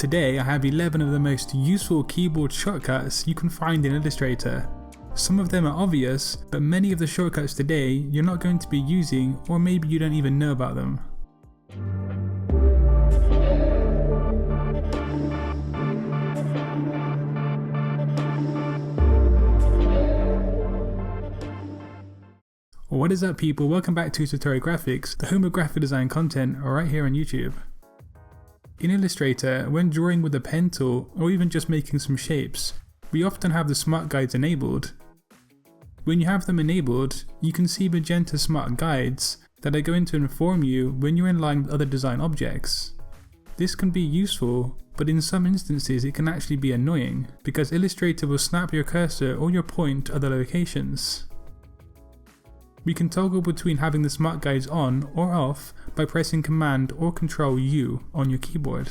Today I have 11 of the most useful keyboard shortcuts you can find in Illustrator. Some of them are obvious, but many of the shortcuts today you're not going to be using, or maybe you don't even know about them. What is up people, welcome back to Satori Graphics, the home of graphic design content right here on YouTube. In Illustrator, when drawing with a pen tool or even just making some shapes, we often have the smart guides enabled. When you have them enabled, you can see magenta smart guides that are going to inform you when you're in line with other design objects. This can be useful, but in some instances it can actually be annoying, because Illustrator will snap your cursor or your point to other locations. We can toggle between having the smart guides on or off by pressing Command or Control U on your keyboard.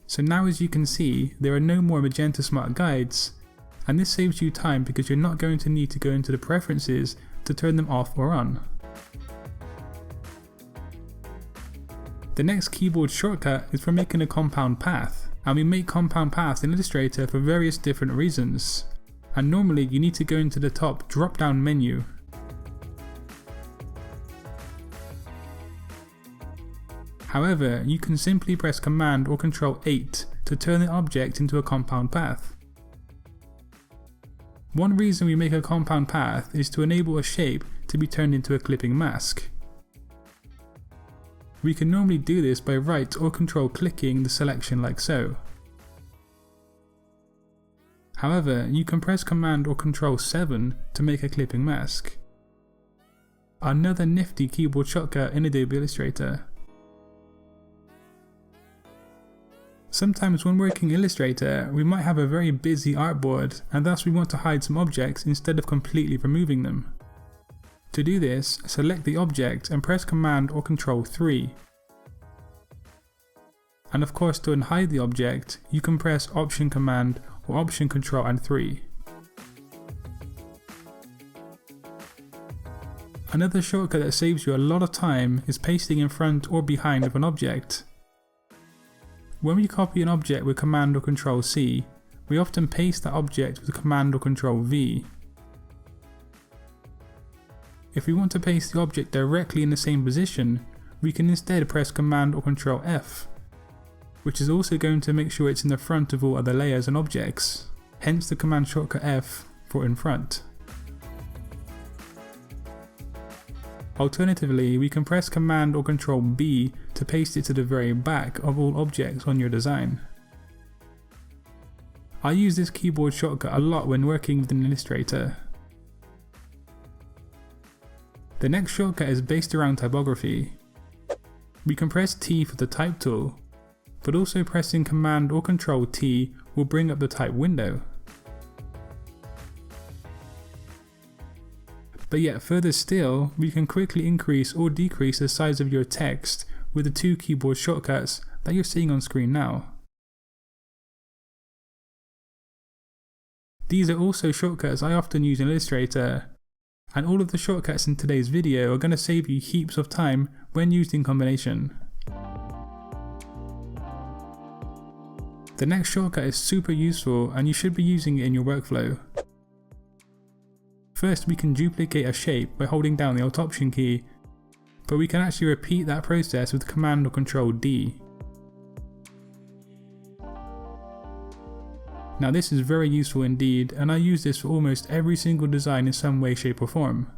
So now, as you can see, there are no more magenta smart guides, and this saves you time because you're not going to need to go into the preferences to turn them off or on. The next keyboard shortcut is for making a compound path, and we make compound paths in Illustrator for various different reasons, and normally you need to go into the top drop down menu. However, you can simply press Command or Control 8 to turn the object into a compound path. One reason we make a compound path is to enable a shape to be turned into a clipping mask. We can normally do this by right or control clicking the selection like so. However, you can press Command or Control 7 to make a clipping mask. Another nifty keyboard shortcut in Adobe Illustrator. Sometimes when working Illustrator, we might have a very busy artboard and thus we want to hide some objects instead of completely removing them. To do this, select the object and press Command or Control 3. And of course, to unhide the object, you can press Option Command or Option Control and 3. Another shortcut that saves you a lot of time is pasting in front or behind of an object. When we copy an object with Command or Control C, we often paste that object with Command or Control V. If we want to paste the object directly in the same position, we can instead press Command or Control F, which is also going to make sure it's in the front of all other layers and objects, hence the command shortcut F for in front. Alternatively, we can press Command or Control B to paste it to the very back of all objects on your design. I use this keyboard shortcut a lot when working with an Illustrator. The next shortcut is based around typography. We can press T for the type tool, but also pressing Command or Control T will bring up the type window. But yet further still, we can quickly increase or decrease the size of your text with the two keyboard shortcuts that you're seeing on screen now. These are also shortcuts I often use in Illustrator, and all of the shortcuts in today's video are going to save you heaps of time when used in combination. The next shortcut is super useful and you should be using it in your workflow. First, we can duplicate a shape by holding down the Alt Option key, but we can actually repeat that process with Command or Control D. Now this is very useful indeed, and I use this for almost every single design in some way, shape or form.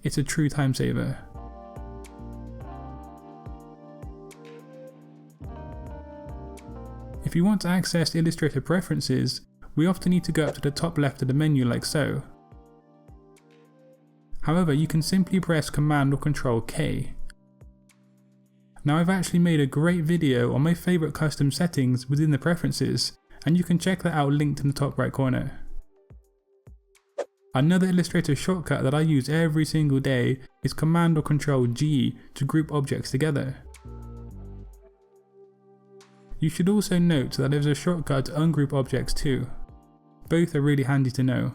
It's a true time saver. If you want to access Illustrator preferences, we often need to go up to the top left of the menu like so. However, you can simply press Command or Control K. Now I've actually made a great video on my favourite custom settings within the preferences, and you can check that out linked in the top right corner. Another Illustrator shortcut that I use every single day is Command or Control G to group objects together. You should also note that there's a shortcut to ungroup objects too. Both are really handy to know.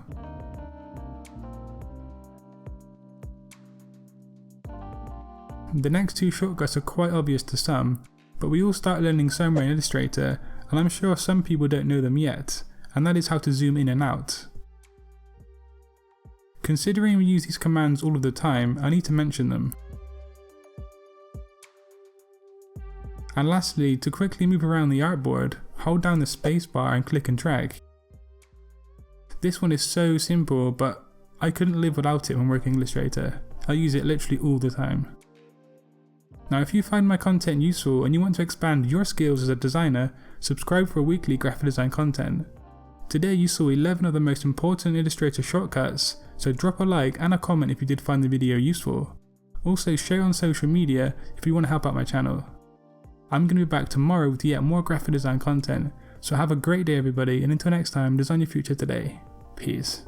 The next two shortcuts are quite obvious to some, but we all start learning somewhere in Illustrator, and I'm sure some people don't know them yet, and that is how to zoom in and out. Considering we use these commands all of the time, I need to mention them. And lastly, to quickly move around the artboard, hold down the spacebar and click and drag. This one is so simple, but I couldn't live without it when working in Illustrator. I use it literally all the time. Now if you find my content useful and you want to expand your skills as a designer, subscribe for weekly graphic design content. Today you saw 11 of the most important Illustrator shortcuts, so drop a like and a comment if you did find the video useful. Also share on social media if you want to help out my channel. I'm going to be back tomorrow with yet more graphic design content, so have a great day everybody, and until next time, design your future today. Peace.